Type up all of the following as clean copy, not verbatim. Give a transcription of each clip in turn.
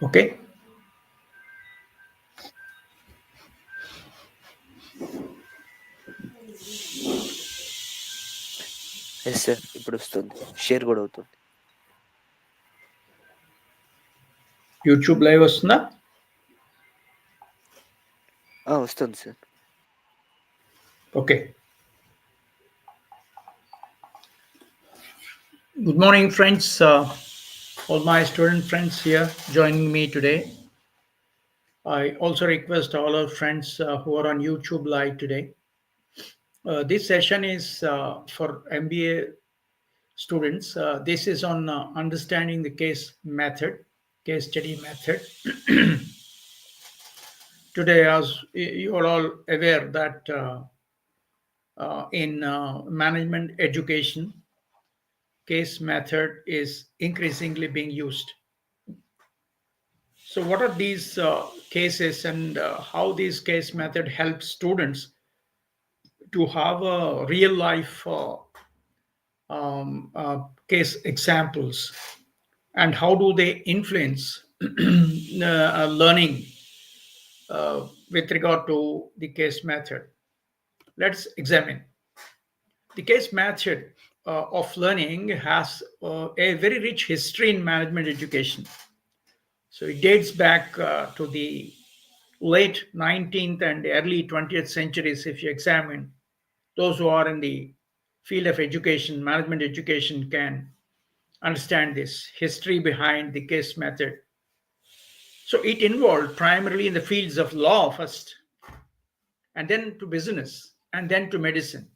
Okay. Yes sir ఇప్పుడు వస్తుంది, share కూడా అవుతుంది. యూట్యూబ్ లైవ్ వస్తుందా? వస్తుంది sir. Okay. Good morning, friends. All my student friends here joining me today. I also request all our friends who are on YouTube live today. This session is for MBA students. This is on understanding the case study method. Today, as you are all aware that in management education, case method is increasingly being used. So, what are these cases and how this case method helps students to have a real life case examples, and how do they influence learning with regard to the case method? Let's examine. The case method of learning has a very rich history in management education. So it dates back to the late 19th and early 20th centuries. If you examine, those who are in the field of education, management education, can understand this history behind the case method. So it involved primarily in the fields of law first, and then to business, and then to medicine,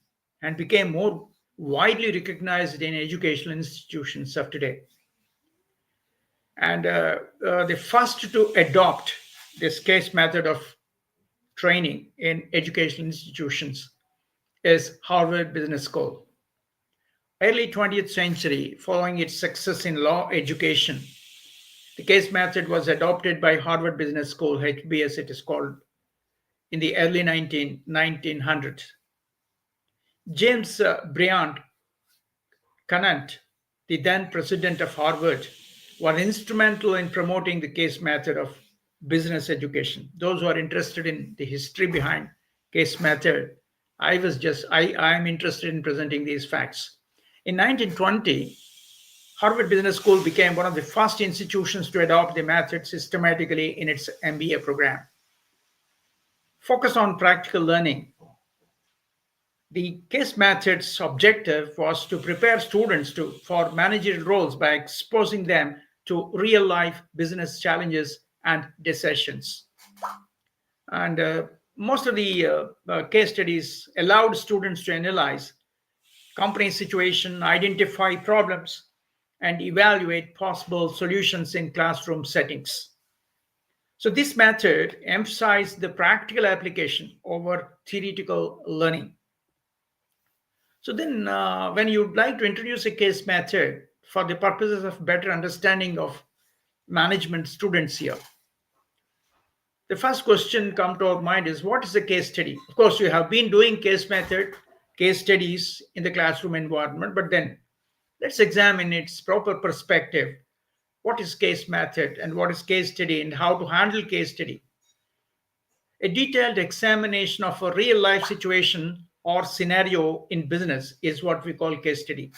and became more widely recognized in educational institutions of today. And the first to adopt this case method of training in educational institutions is Harvard Business School. Early 20th century, following its success in law education, the case method was adopted by Harvard Business School, HBS it is called, in the early 1900s. James Bryant Conant, the then president of Harvard, were instrumental in promoting the case method of business education. Those who are interested in the history behind case method, I am interested in presenting these facts. In 1920, Harvard Business School became one of the first institutions to adopt the method systematically in its MBA program. Focus on practical learning. The case method's objective was to prepare students for managerial roles by exposing them to real life business challenges and decisions. And most of the case studies allowed students to analyze company situation, identify problems, and evaluate possible solutions in classroom settings. So this method emphasized the practical application over theoretical learning. So then, when you'd like to introduce a case method for the purposes of better understanding of management students here, the first question come to our mind is, what is a case study? Of course, you have been doing case studies in the classroom environment, but then let's examine its proper perspective. What is case method and what is case study and how to handle case study? A detailed examination of a real life situation or scenario in business is what we call case study.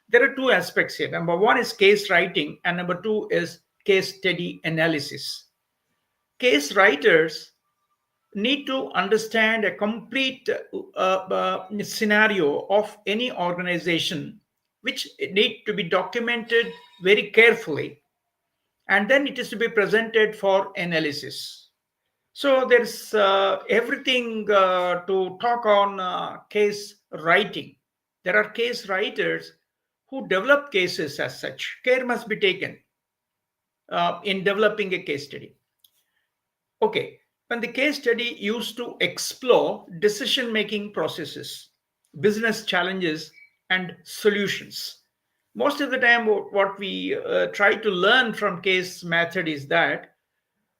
There are two aspects here. Number one is case writing, and number two is case study analysis. Case writers need to understand a complete scenario of any organization, which need to be documented very carefully, and then it is to be presented for analysis. So there's everything to talk on case writing. There are case writers who develop cases as such. Care must be taken in developing a case study. Okay, when the case study used to explore decision making processes, business challenges, and solutions. Most of the time, what we try to learn from case method is that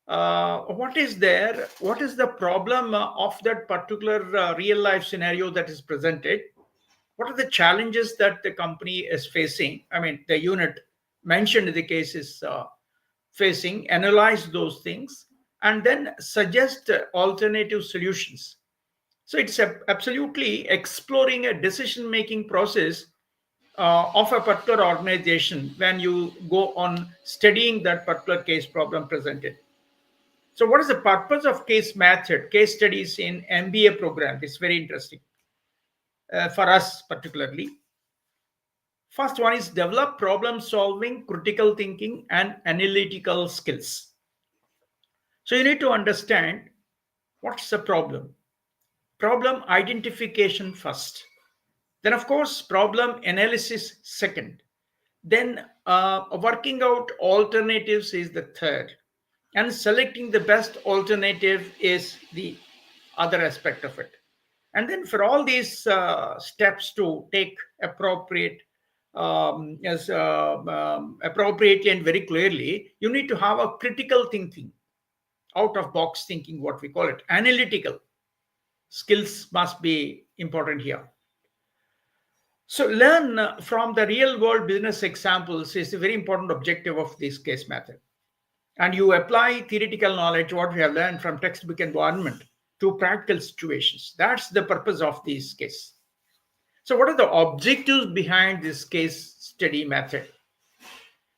what is there, what is the problem of that particular real life scenario that is presented, what are the challenges that the company is facing, I mean the unit mentioned in the case is facing, analyze those things, and then suggest alternative solutions. So it's absolutely exploring a decision making process of a particular organization when you go on studying that particular case problem presented. So, what is the purpose of case method, case studies in MBA program? It's very interesting for us particularly. First one is develop problem solving, critical thinking, and analytical skills. So, you need to understand what's the problem identification first, then of course problem analysis second, then working out alternatives is the third, and selecting the best alternative is the other aspect of it. And then for all these steps to take appropriate appropriately and very clearly, you need to have a critical thinking, out of box thinking, what we call it, analytical skills must be important here. So learn from the real world business examples is a very important objective of this case method. And you apply theoretical knowledge, what we have learned from textbook environment, to practical situations. That's the purpose of this case. So what are the objectives behind this case study method?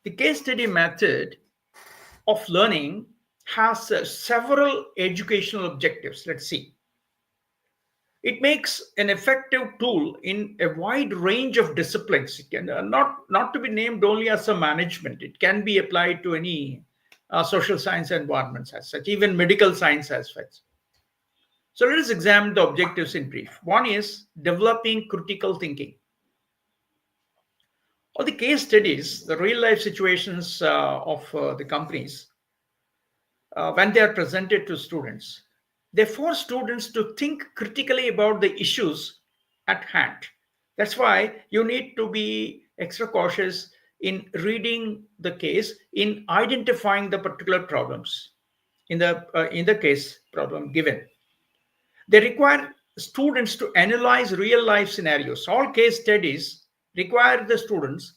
The case study method of learning has several educational objectives. Let's see. It makes an effective tool in a wide range of disciplines. It can not to be named only as a management. It can be applied to any social science environments as such, even medical science as such. So let us examine the objectives in brief. One is developing critical thinking. All the case studies, the real life situations of the companies, when they are presented to students, they force students to think critically about the issues at hand. That's why you need to be extra cautious in reading the case, in identifying the particular problems in the case problem given. They require students to analyze real life scenarios. All case studies require the students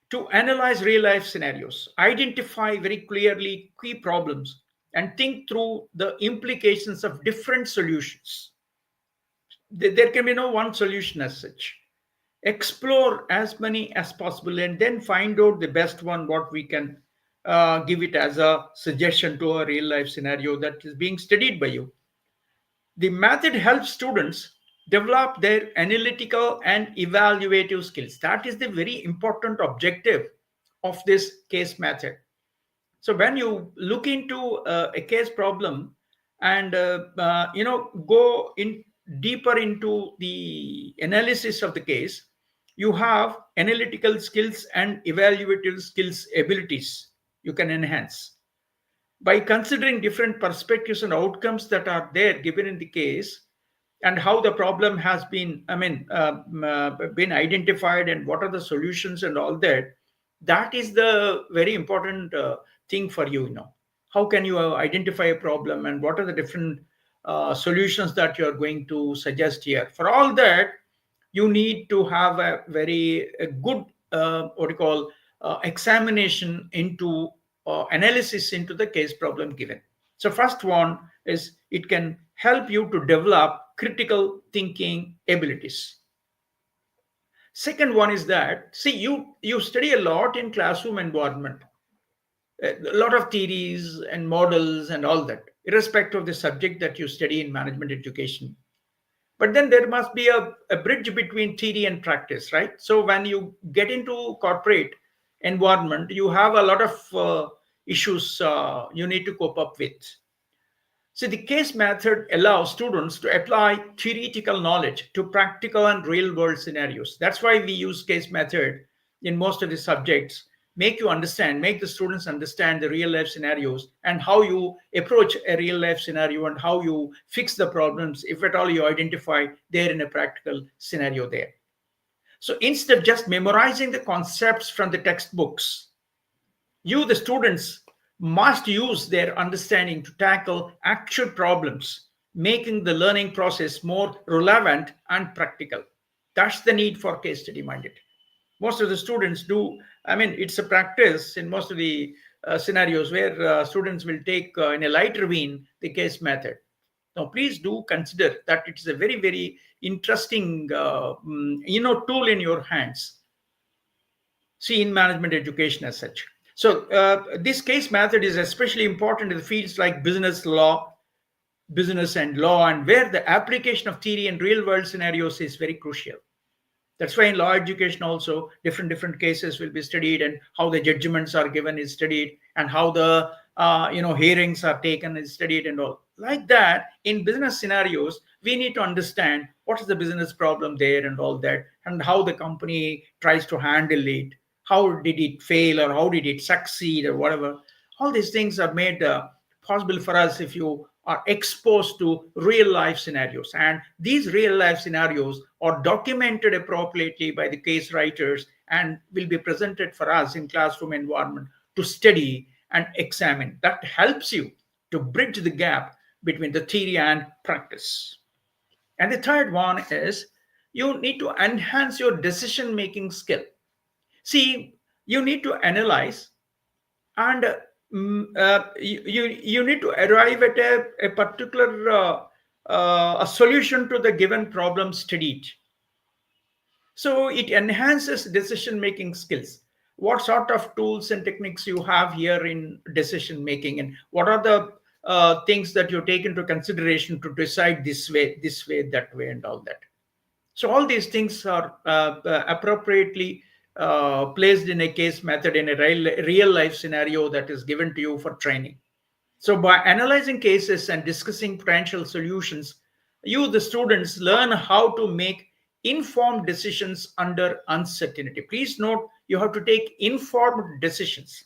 to analyze real life scenarios, identify very clearly key problems, and think through the implications of different solutions. There can be no one solution as such. Explore as many as possible and then find out the best one, what we can give it as a suggestion to a real life scenario that is being studied by you. The method helps students develop their analytical and evaluative skills. That is the very important objective of this case method. So when you look into a case problem and go in deeper into the analysis of the case, you have analytical skills and evaluative skills abilities you can enhance by considering different perspectives and outcomes that are there given in the case, and how the problem has been been identified and what are the solutions and all that. That is the very important thing for you. How can you identify a problem and what are the different solutions that you are going to suggest here? For all that, you need to have a good what you call examination into analysis into the case problem given. So first one is it can help you to develop critical thinking abilities. Second one is that, see, you study a lot in classroom environment, a lot of theories and models and all that, irrespective of the subject that you study in management education. But then there must be a bridge between theory and practice, right? So when you get into corporate environment, you have a lot of issues you need to cope up with. So the case method allows students to apply theoretical knowledge to practical and real world scenarios. That's why we use case method in most of the subjects. Make the students understand the real life scenarios and how you approach a real life scenario and how you fix the problems, if at all you identify there in a practical scenario there. So instead of just memorizing the concepts from the textbooks, the students, must use their understanding to tackle actual problems, making the learning process more relevant and practical. That's the need for case study minded. Most of the students do, it's a practice in most of the scenarios where students will take in a lighter vein the case method. Now, please do consider that it is a very, very interesting, tool in your hands. See, in management education as such. So, this case method is especially important in the fields like business and law, and where the application of theory and real world scenarios is very crucial. That's why in law education also different cases will be studied, and how the judgments are given is studied, and how the hearings are taken is studied, and all like that. In business scenarios, we need to understand what is the business problem there and all that, and how the company tries to handle it, how did it fail or how did it succeed or whatever. All these things are made possible for us if you are exposed to real life scenarios, and these real life scenarios are documented appropriately by the case writers and will be presented for us in classroom environment to study and examine. That helps you to bridge the gap between the theory and practice. And the third one is you need to enhance your decision making skill. See, you need to analyze, and you need to arrive at a particular a solution to the given problem studied. So it enhances decision making skills. What sort of tools and techniques you have here in decision making, and what are the things that you take into consideration to decide this way, that way, and all that. So all these things are appropriately placed in a case method in a real life scenario that is given to you for training. So by analyzing cases and discussing potential solutions, you, the students, learn how to make informed decisions under uncertainty. Please note, you have to take informed decisions.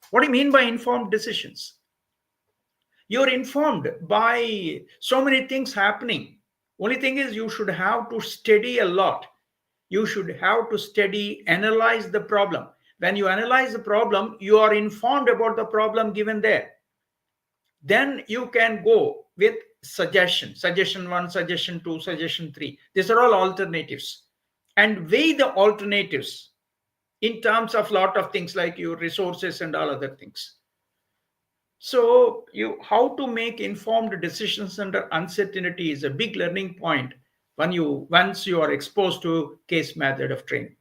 What do you mean by informed decisions? You're informed by so many things happening. Only thing is, you should have to study a lot. You should have to study, analyze the problem. When you analyze the problem, you are informed about the problem given there. Then you can go with suggestion 1, suggestion 2, suggestion 3. These are all alternatives, and weigh the alternatives in terms of lot of things like your resources and all other things. So you, how to make informed decisions under uncertainty is a big learning point once you are exposed to case method of training.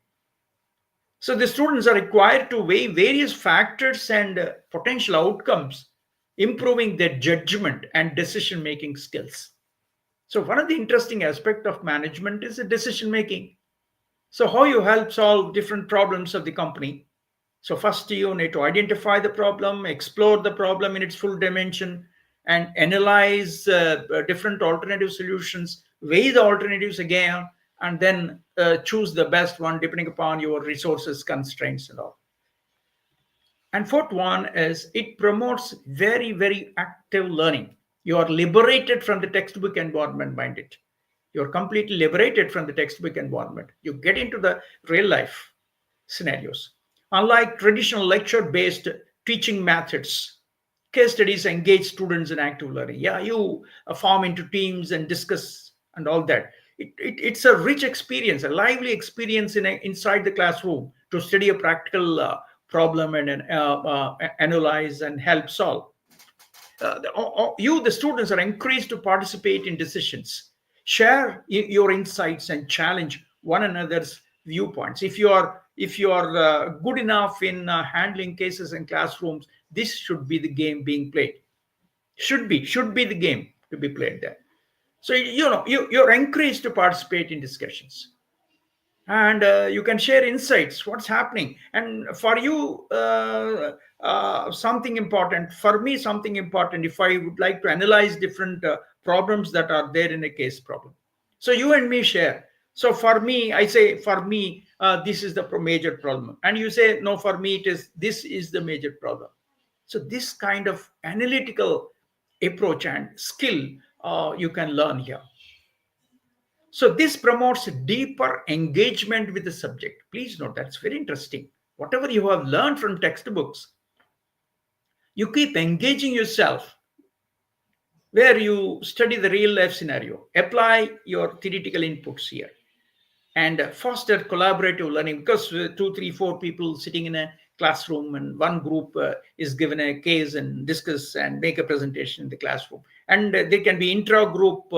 So the students are required to weigh various factors and potential outcomes, improving their judgment and decision making skills. So one of the interesting aspect of management is the decision making. So how you help solve different problems of the company. So first you need to identify the problem, explore the problem in its full dimension, and analyze different alternative solutions, weigh the alternatives again, and then choose the best one depending upon your resources, constraints, and all. And fourth one is it promotes very, very active learning. You are liberated from the textbook environment, mind it. You're completely liberated from the textbook environment. You get into the real life scenarios. Unlike traditional lecture based teaching methods, case studies engage students in active learning. Yeah, you form into teams and discuss and all that. It's a rich experience, a lively experience inside the classroom to study a practical problem and analyze and help solve. You, the students, are encouraged to participate in decisions, share your insights, and challenge one another's viewpoints. If you are good enough in handling cases in classrooms, this should be the game being played. Should be the game to be played there. So you're encouraged to participate in discussions, and you can share insights what's happening. And for you, something important, for me something important, if I would like to analyze different problems that are there in a case problem, so you and me share. So for me, I say, for me, this is the major problem, and you say, no, for me it is, this is the major problem. So this kind of analytical approach and skill you can learn here. So this promotes deeper engagement with the subject. Please note, that's very interesting. Whatever you have learned from textbooks, you keep engaging yourself, where you study the real life scenario, apply your theoretical inputs here, and foster collaborative learning, because two, three, four people sitting in a classroom, and one group is given a case and discuss and make a presentation in the classroom. And there can be intra-group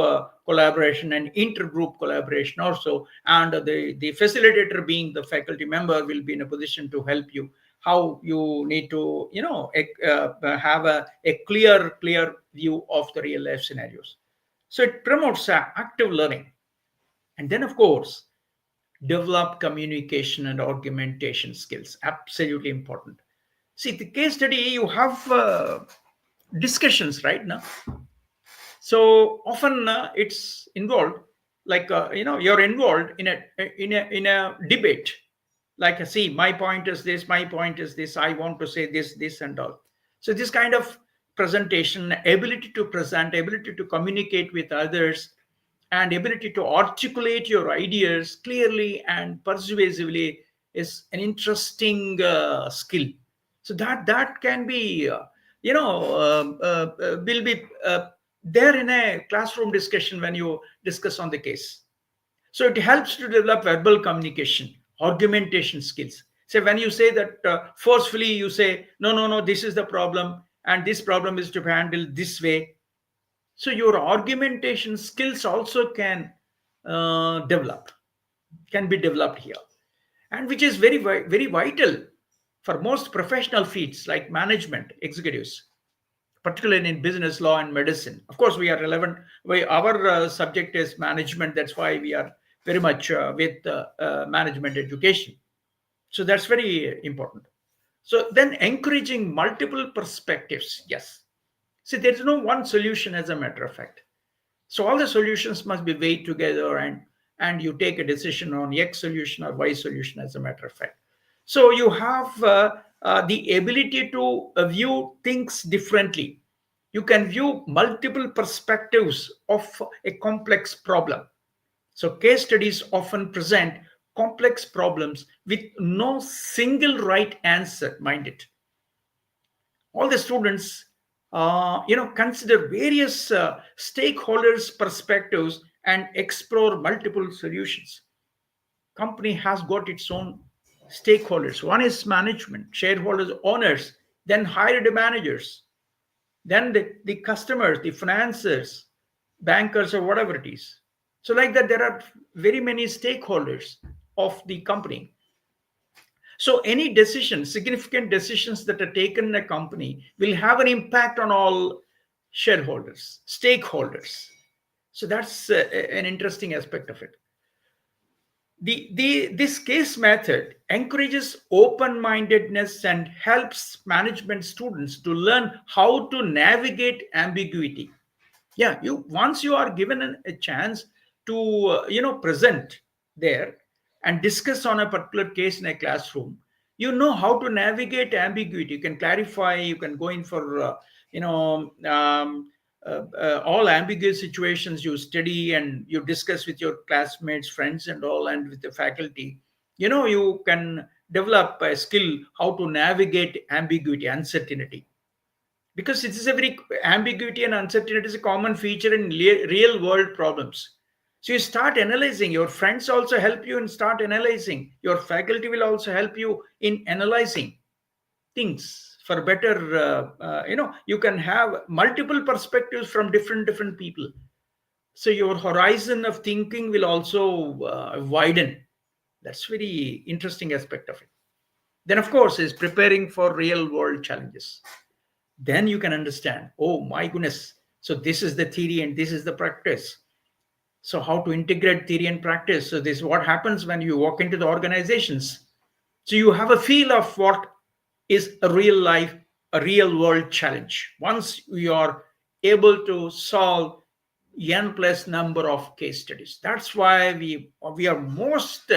collaboration and inter-group collaboration also. And the facilitator, being the faculty member, will be in a position to help you how you need to, have a clear view of the real life scenarios. So it promotes active learning. And then, of course, develop communication and argumentation skills. Absolutely important. See, the case study, you have discussions right now. So often it's involved, like you're involved in a debate. Like, see, my point is this, my point is this, I want to say this and all. So this kind of presentation, ability to present, ability to communicate with others, and ability to articulate your ideas clearly and persuasively is an interesting skill. So that can be will be there in a classroom discussion when you discuss on the case. So it helps to develop verbal communication, argumentation skills. So when you say that forcefully, you say, no, no, no, this is the problem, and this problem is to be handled this way. So your argumentation skills also develop, can be developed here, and which is very vital for most professional fields like management executives, particularly in business, law, and medicine. Of course, we are relevant. Our subject is management. That's why we are very much with management education. So that's very important. So then encouraging multiple perspectives. Yes. See, there is no one solution, as a matter of fact. So all the solutions must be weighed together, and you take a decision on X solution or Y solution, as a matter of fact. So you have the ability to view things differently. You can view multiple perspectives of a complex problem. So case studies often present complex problems with no single right answer, mind it. All the students consider various stakeholders perspectives and explore multiple solutions. Company has got its own stakeholders. One is management, shareholders, owners, then hired managers, then the customers, the financiers, bankers, or whatever it is. So like that, there are very many stakeholders of the company. So any decision, significant decisions that are taken in a company will have an impact on all shareholders, stakeholders. So that's an interesting aspect of it. This case method encourages open-mindedness and helps management students to learn how to navigate ambiguity. Yeah, you once you are given a chance to present there and discuss on a particular case in a classroom, you know how to navigate ambiguity. You can clarify, you can go in for you know all ambiguous situations. You study and you discuss with your classmates, friends, and all, and with the faculty. You can develop a skill how to navigate ambiguity, uncertainty, because it is a very ambiguity and uncertainty is a common feature in real world problems. So you start analyzing, your friends also help you and start analyzing, your faculty will also help you in analyzing things for better you can have multiple perspectives from different people. So your horizon of thinking will also widen. That's very interesting aspect of it. Then of course is preparing for real world challenges. Then you can understand, oh my goodness, so this is the theory and this is the practice. So how to integrate theory and practice? So this is what happens when you walk into the organizations. So you have a feel of what is a real life, a real world challenge. Once you are able to solve n plus number of case studies, that's why we are most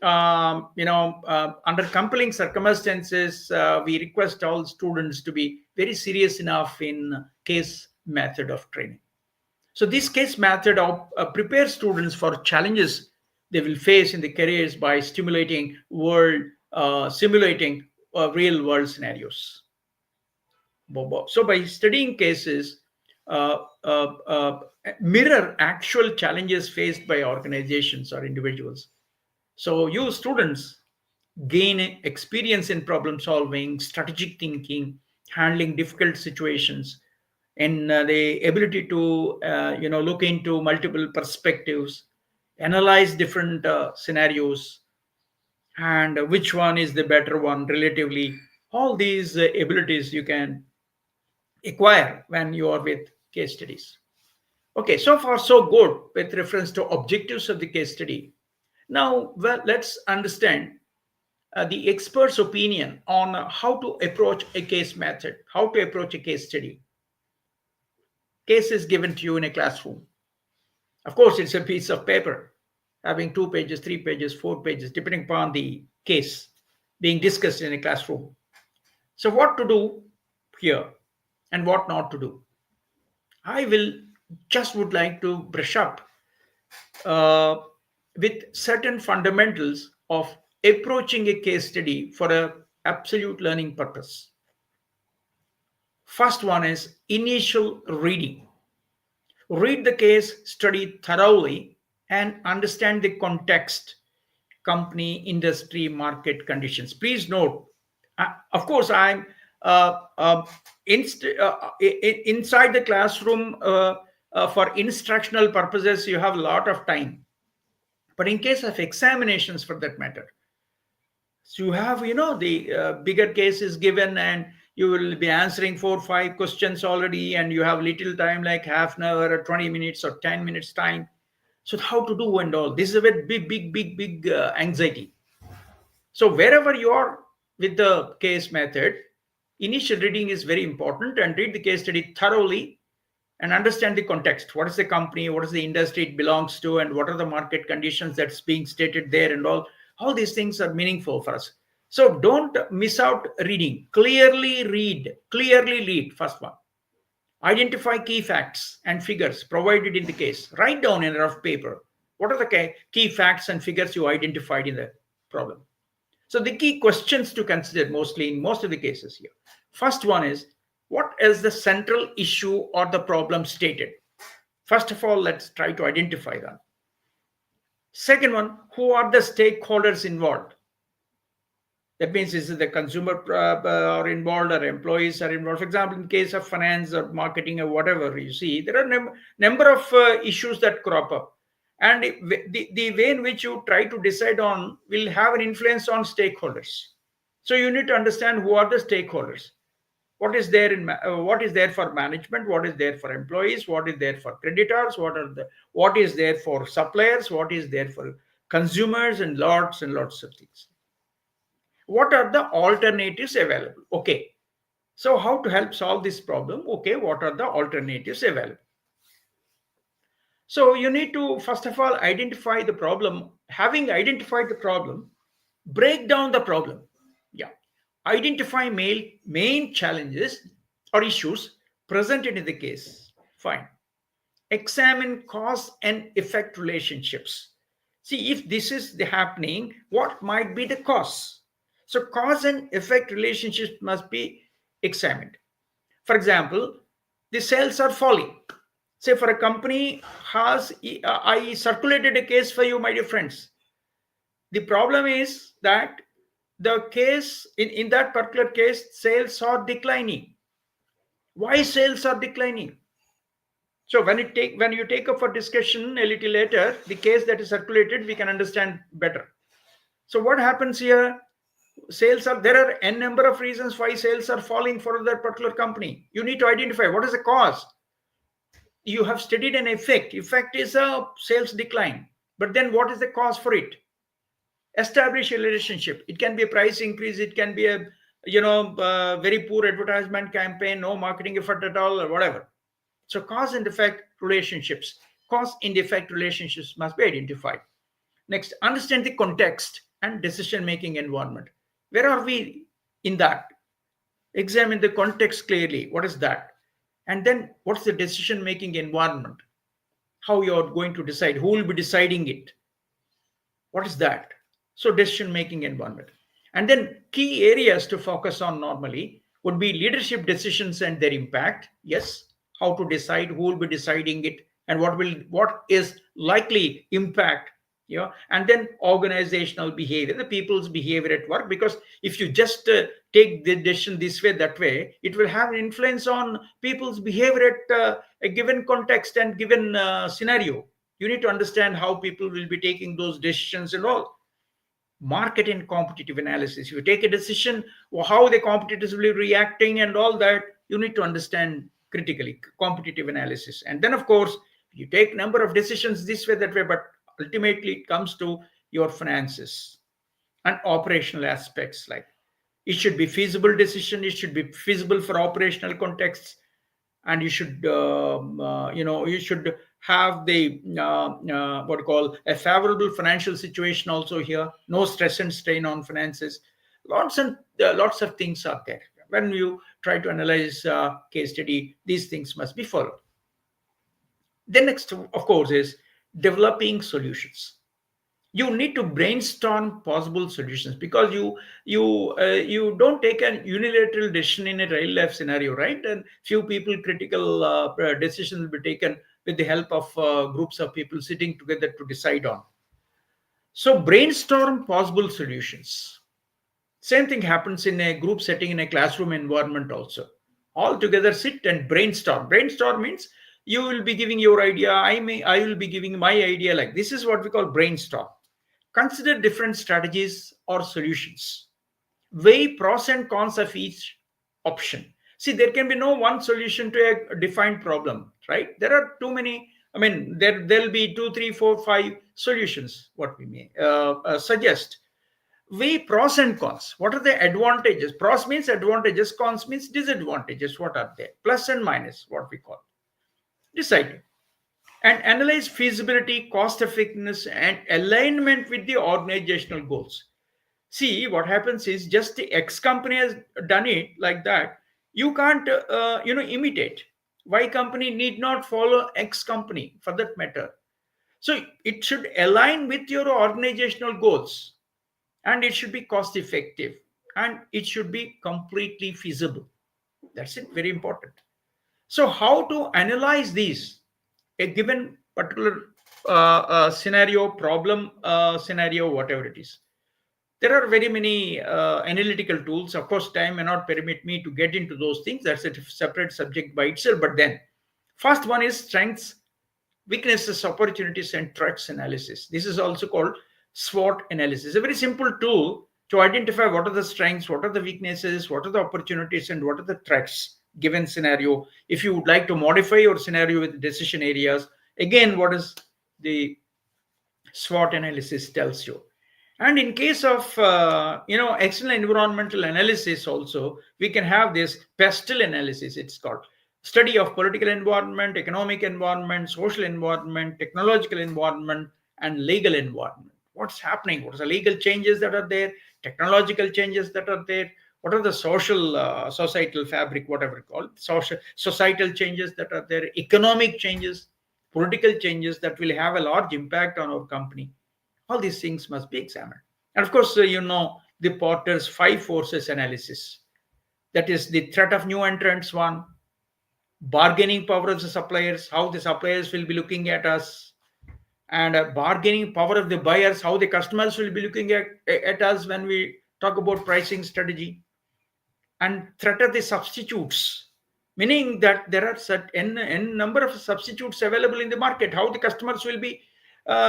under compelling circumstances, we request all students to be very serious enough in case method of training. So this case method prepares students for challenges they will face in the careers by simulating real world scenarios. So by studying cases, uh, uh, uh, mirror actual challenges faced by organizations or individuals. So you students gain experience in problem solving, strategic thinking, handling difficult situations, and the ability to look into multiple perspectives, analyze different scenarios, and which one is the better one relatively. All these abilities you can acquire when you are with case studies. Okay, so far so good with reference to objectives of the case study. Now, well, let's understand the expert's opinion on how to approach a case method, how to approach a case study. Case is given to you in a classroom. Of course, it's a piece of paper having 2 pages, 3 pages, 4 pages, depending upon the case being discussed in a classroom. So, what to do here and what not to do? I will just would like to brush up uh, with certain fundamentals of approaching a case study for a absolute learning purpose. First one is initial reading. Read the case study thoroughly and understand the context, company, industry, market conditions. Please note, of course, I'm inside the classroom for instructional purposes. You have a lot of time, but in case of examinations, for that matter, so you have, the bigger case is given, and you will be answering 4 5 questions already, and you have little time like half an hour or 20 minutes or 10 minutes time. So how to do and all this is a very big anxiety. So wherever you are with the case method, initial reading is very important, and read the case study thoroughly and understand the context. What is the company, what is the industry it belongs to, and what are the market conditions that's being stated there, and all these things are meaningful for us. So don't miss out reading. Clearly read. First one, identify key facts and figures provided in the case. Write down in a rough paper what are the key facts and figures you identified in the problem. So the key questions to consider mostly in most of the cases here. First one is, what is the central issue or the problem stated? First of all, let's try to identify that. Second one, who are the stakeholders involved? That means, is it the consumer are involved, or employees are involved? For example, in case of finance or marketing or whatever, you see there are number of issues that crop up, and the way in which you try to decide on will have an influence on stakeholders. So you need to understand who are the stakeholders. What is there for management? What is there for employees? What is there for creditors? What is there for suppliers? What is there for consumers, and lots of things. What are the alternatives available? Okay, so how to help solve this problem? Okay, what are the alternatives available? So you need to first of all identify the problem. Having identified the problem, break down the problem. Yeah, identify main challenges or issues presented in the case. Fine. Examine cause and effect relationships. See if this is the happening, what might be the cause. So cause and effect relationships must be examined. For example, the sales are falling. Say for a company has, I circulated a case for you, my dear friends. The problem is that the case in that particular case, sales are declining. Why sales are declining? So when you take up for discussion a little later, the case that is circulated, we can understand better. So what happens here? Sales are, there are n number of reasons why sales are falling for that particular company. You need to identify what is the cause. You have studied an effect. Effect is a sales decline. But then what is the cause for it? Establish a relationship. It can be a price increase. It can be a very poor advertisement campaign, no marketing effort at all, or whatever. So cause and effect relationships. Cause and effect relationships must be identified. Next, understand the context and decision-making environment. Where are we in that? Examine the context clearly. What is that? And then what's the decision-making environment? How you are going to decide? Who will be deciding it? What is that? So decision-making environment. And then key areas to focus on normally would be leadership decisions and their impact. Yes, how to decide, who will be deciding it, and what is likely impact And then organizational behavior, the people's behavior at work, because if you just take the decision this way, that way, it will have an influence on people's behavior at a given context and given scenario. You need to understand how people will be taking those decisions and all. Market and competitive analysis, you take a decision, how the competitors will be reacting and all that, you need to understand critically competitive analysis. And then of course you take number of decisions this way, that way, but ultimately it comes to your finances and operational aspects. Like, it should be feasible decision, it should be feasible for operational contexts, and you should you should have the what you call a favorable financial situation also here, no stress and strain on finances. Lots of things are there when you try to analyze case study. These things must be followed. The next of course is developing solutions. You need to brainstorm possible solutions, because you don't take a unilateral decision in a real life scenario, right? And few people critical decisions will be taken with the help of groups of people sitting together to decide on. So brainstorm possible solutions. Same thing happens in a group setting, in a classroom environment also. All together sit and brainstorm. Brainstorm means you will be giving your idea, I will be giving my idea. Like, this is what we call brainstorm. Consider different strategies or solutions. Weigh pros and cons of each option. See, there can be no one solution to a defined problem, right? There are too many. I mean, there'll be two, three, four, five solutions. What we may suggest. Weigh pros and cons. What are the advantages? Pros means advantages. Cons means disadvantages. What are they? Plus and minus. What we call. Decide and analyze feasibility, cost effectiveness, and alignment with the organizational goals. See, what happens is, just the X company has done it like that. You can't, imitate. Y company need not follow X company for that matter. So it should align with your organizational goals, and it should be cost effective, and it should be completely feasible. That's it, very important. So, how to analyze these? A given particular scenario, problem scenario, whatever it is. There are very many analytical tools. Of course, time may not permit me to get into those things. That's a separate subject by itself. But then, first one is strengths, weaknesses, opportunities, and threats analysis. This is also called SWOT analysis. A very simple tool to identify what are the strengths, what are the weaknesses, what are the opportunities, and what are the threats given scenario. If you would like to modify your scenario with decision areas, again, what is the SWOT analysis tells you. And in case of external environmental analysis also, we can have this pestle analysis. It's called study of political environment, economic environment, social environment, technological environment, and legal environment. What's happening? What are the legal changes that are there? Technological changes that are there? What are the social societal fabric, whatever called social societal changes that are there? Economic changes, political changes that will have a large impact on our company. All these things must be examined. And of course, the Porter's five forces analysis. That is the threat of new entrants, one, bargaining power of the suppliers, how the suppliers will be looking at us, and bargaining power of the buyers, how the customers will be looking at us when we talk about pricing strategy, and threat of the substitutes, meaning that there are n number of substitutes available in the market, how the customers will be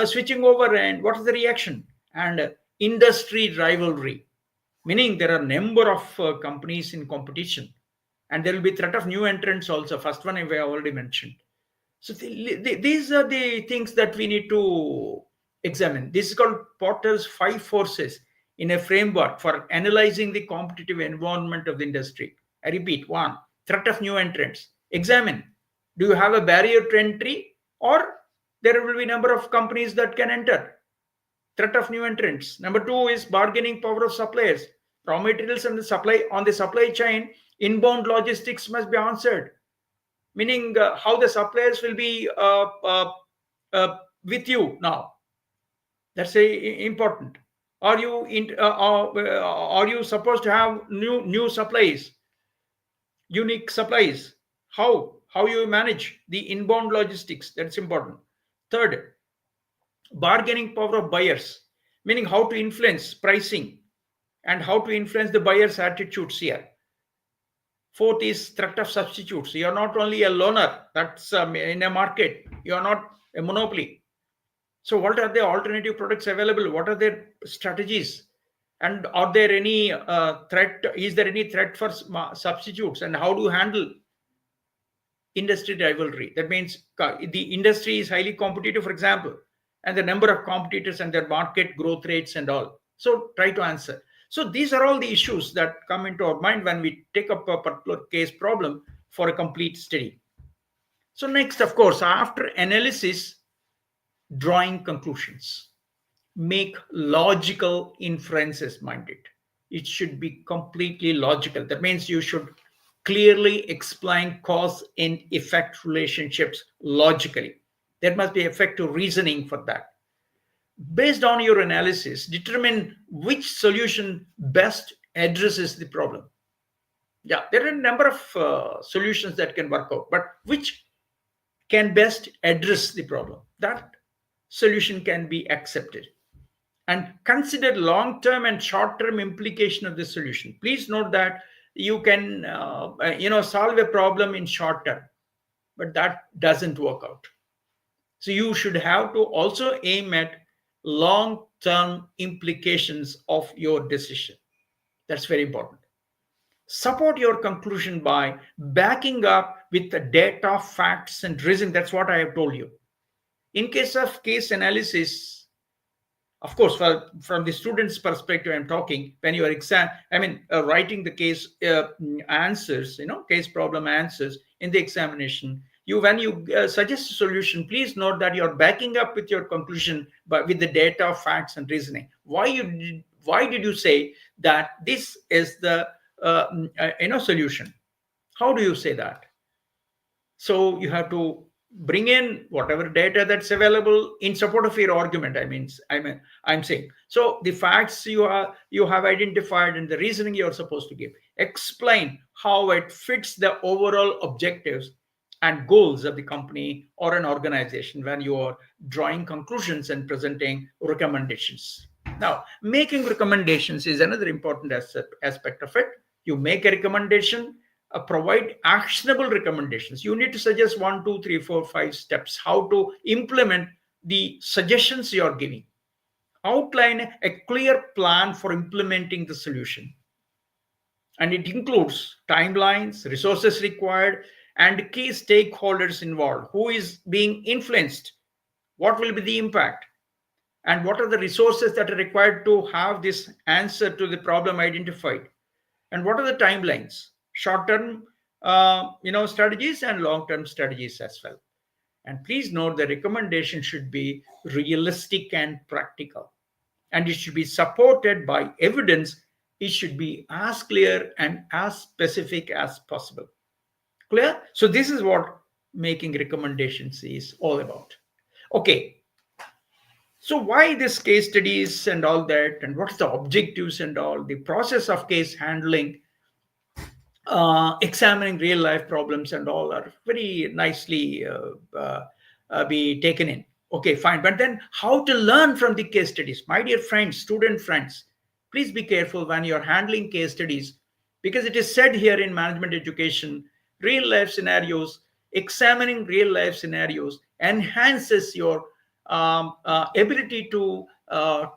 switching over and what is the reaction, and industry rivalry, meaning there are number of companies in competition, and there will be threat of new entrants also. First one I have already mentioned. So these are the things that we need to examine. This is called Porter's five forces in a framework for analyzing the competitive environment of the industry. I repeat: one, threat of new entrants. Examine: do you have a barrier to entry, or there will be number of companies that can enter? Threat of new entrants. Number two is bargaining power of suppliers. Raw materials and the supply on the supply chain, inbound logistics must be answered, meaning how the suppliers will be with you now. That's important. Are you supposed to have new supplies, unique supplies? How you manage the inbound logistics? That's important. Third, bargaining power of buyers, meaning how to influence pricing and how to influence the buyer's attitudes here. Fourth is threat of substitutes. You are not only a loner that's in a market, you are not a monopoly. So, what are the alternative products available? What are their strategies? And are there any threat? Is there any threat for substitutes? And how do you handle industry rivalry? That means the industry is highly competitive, for example, and the number of competitors and their market growth rates and all. So, try to answer. So, these are all the issues that come into our mind when we take up a particular case problem for a complete study. So, next, of course, after analysis, drawing conclusions. Make logical inferences, mind it should be completely logical. That means you should clearly explain cause and effect relationships logically. There must be effective reasoning for that. Based on your analysis, determine which solution best addresses the problem. Yeah, there are a number of solutions that can work out, but which can best address the problem, that solution can be accepted. And consider long-term and short-term implication of the solution. Please note that you can solve a problem in short term, but that doesn't work out. So you should have to also aim at long-term implications of your decision. That's very important. Support your conclusion by backing up with the data, facts, and reason. That's what I have told you. In case of case analysis, of course, from the student's perspective, I'm talking when you are writing the case answers, case problem answers in the examination. When you suggest a solution, please note that you're backing up with your conclusion, but with the data, facts, and reasoning. Why did you say that this is the solution? How do you say that? So you have to bring in whatever data that's available in support of your argument. I'm saying. So the facts you have identified and the reasoning you're supposed to give. Explain how it fits the overall objectives and goals of the company or an organization when you are drawing conclusions and presenting recommendations. Now, making recommendations is another important aspect of it. You make a recommendation, provide actionable recommendations. You need to suggest 1, 2, 3, 4, 5 steps how to implement the suggestions you are giving. Outline a clear plan for implementing the solution. And it includes timelines, resources required, and key stakeholders involved. Who is being influenced? What will be the impact? And what are the resources that are required to have this answer to the problem identified? And what are the timelines? Short-term, strategies and long-term strategies as well. And please note the recommendation should be realistic and practical, and it should be supported by evidence. It should be as clear and as specific as possible. Clear? So this is what making recommendations is all about. Okay. So why this case studies and all that, and what's the objectives and all, the process of case handling, examining real life problems and all are very nicely be taken in. Okay, fine. But then how to learn from the case studies? My dear friends, student friends, please be careful when you're handling case studies, because it is said here in management education, real life scenarios, examining real life scenarios enhances your ability to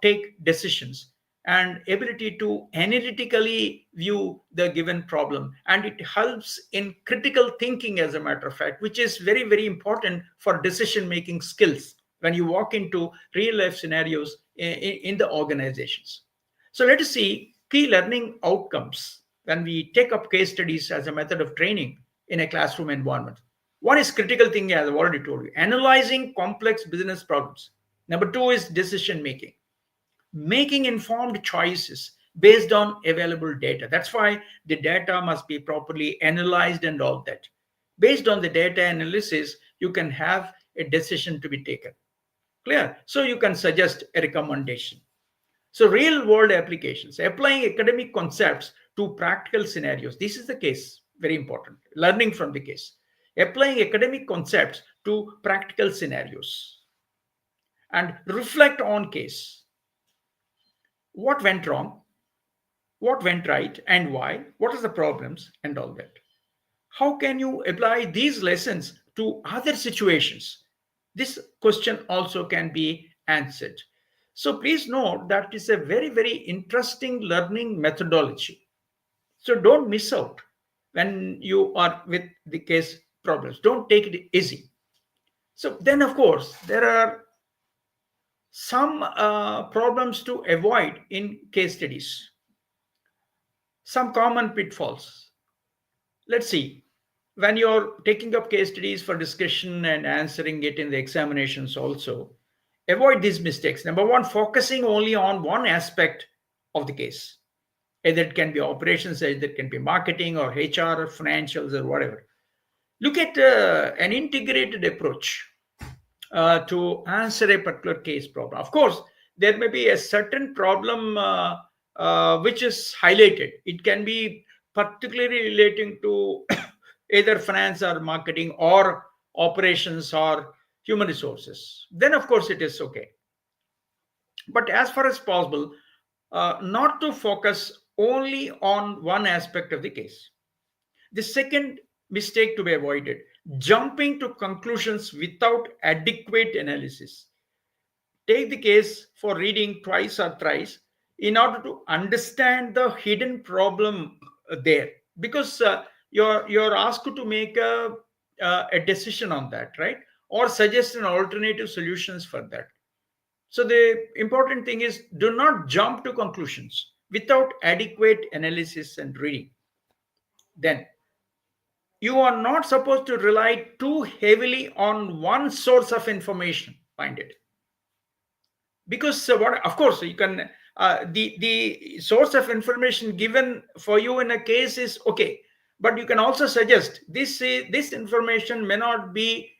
take decisions and ability to analytically view the given problem, and it helps in critical thinking, as a matter of fact, which is very, very important for decision making skills when you walk into real life scenarios in the organizations. So let us see key learning outcomes when we take up case studies as a method of training in a classroom environment. One is critical thinking, as I've already told you, analyzing complex business problems. Number two is decision making, making informed choices based on available data. That's why the data must be properly analyzed and all that. Based on the data analysis, you can have a decision to be taken. Clear? So you can suggest a recommendation. So real world applications, applying academic concepts to practical scenarios. This is the case, very important. Learning from the case. Applying academic concepts to practical scenarios. and reflect on case. What went wrong, what went right, and why, what are the problems, and all that. How can you apply these lessons to other situations? This question also can be answered. So please note that it's a very, very interesting learning methodology. So don't miss out when you are with the case problems. Don't take it easy. So then, of course, there are some problems to avoid in case studies, some common pitfalls. Let's see. When you're taking up case studies for discussion and answering it in the examinations also, avoid these mistakes. Number one, focusing only on one aspect of the case. Either it can be operations, either it can be marketing or HR or financials or whatever. Look at an integrated approach to answer a particular case problem. Of course, there may be a certain problem which is highlighted. It can be particularly relating to either finance or marketing or operations or human resources. Then, of course, it is okay. But as far as possible, not to focus only on one aspect of the case. The second mistake to be avoided, jumping to conclusions without adequate analysis. Take the case for reading twice or thrice in order to understand the hidden problem there, because you're asked to make a decision on that, right? Or suggest an alternative solutions for that. So the important thing is do not jump to conclusions without adequate analysis and reading. Then you are not supposed to rely too heavily on one source of information. Find it, because what, of course, you can the source of information given for you in a case is okay, but you can also suggest this information may not be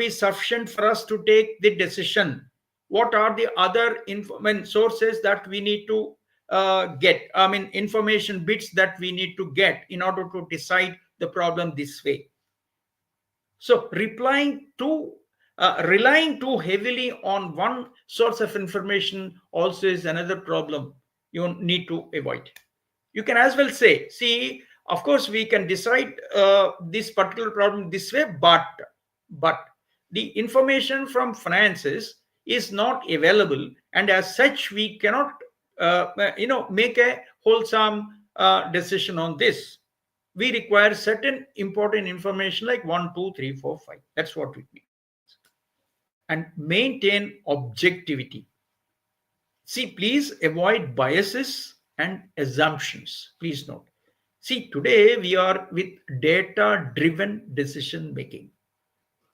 sufficient for us to take the decision. What are the other sources that we need to get, I mean information bits that we need to get in order to decide the problem this way. So relying too heavily on one source of information also is another problem you need to avoid. You can as well say, see, of course, we can decide this particular problem this way, but the information from finances is not available, and as such, we cannot, make a wholesome decision on this. We require certain important information like 1, 2, 3, 4, 5. That's what it means. And maintain objectivity. See, please avoid biases and assumptions. Please note. See, today we are with data driven decision making.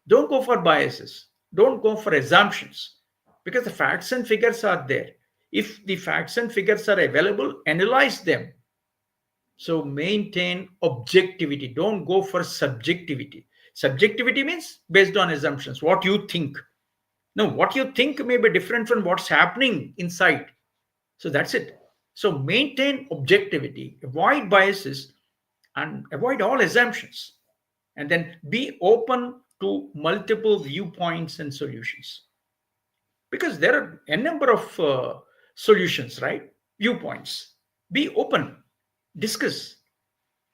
Don't go for biases, don't go for assumptions, because the facts and figures are there. If the facts and figures are available, analyze them. So maintain objectivity. Don't go for subjectivity. Subjectivity means based on assumptions, what you think. No, what you think may be different from what's happening inside. So that's it. So maintain objectivity, avoid biases, and avoid all assumptions. And then be open to multiple viewpoints and solutions. Because there are a number of solutions, right? Viewpoints. Be open, discuss.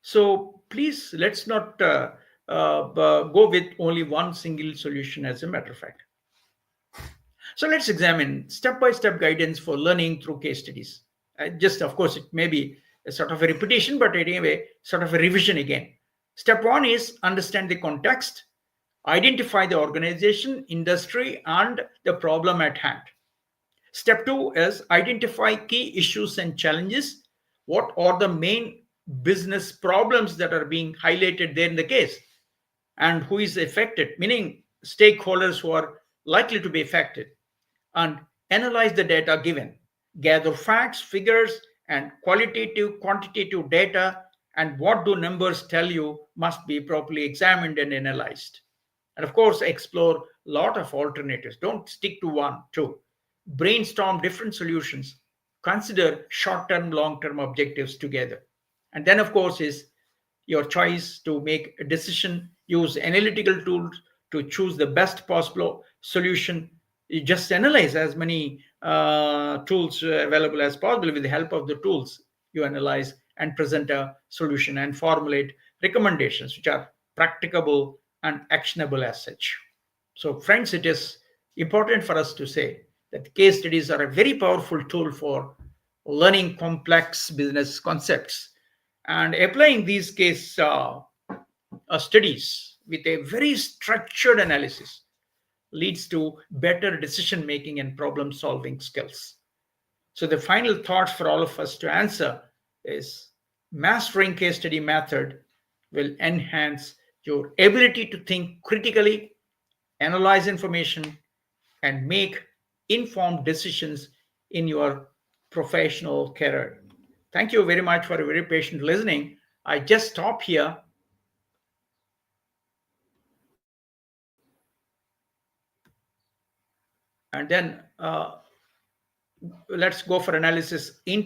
So please, let's not go with only one single solution, as a matter of fact. So let's examine step-by-step guidance for learning through case studies. Just, of course, it may be a sort of a repetition, but anyway, sort of a revision again. Step one is understand the context, identify the organization, industry, and the problem at hand. Step two is identify key issues and challenges. What are the main business problems that are being highlighted there in the case? And who is affected, meaning stakeholders who are likely to be affected. And analyze the data given. Gather facts, figures, and qualitative, quantitative data, and what do numbers tell you must be properly examined and analyzed. And of course, explore a lot of alternatives. Don't stick to one, two. Brainstorm different solutions. Consider short-term, long-term objectives together. And then, of course, is your choice to make a decision. Use analytical tools to choose the best possible solution. You just analyze as many tools available as possible. With the help of the tools, you analyze and present a solution and formulate recommendations which are practicable and actionable as such. So, friends, it is important for us to say that case studies are a very powerful tool for learning complex business concepts and applying these case studies with a very structured analysis leads to better decision making and problem solving skills. So the final thought for all of us to answer is mastering case study method will enhance your ability to think critically, analyze information, and make informed decisions in your professional career. Thank you very much for a very patient listening. I just stop here and then let's go for analysis into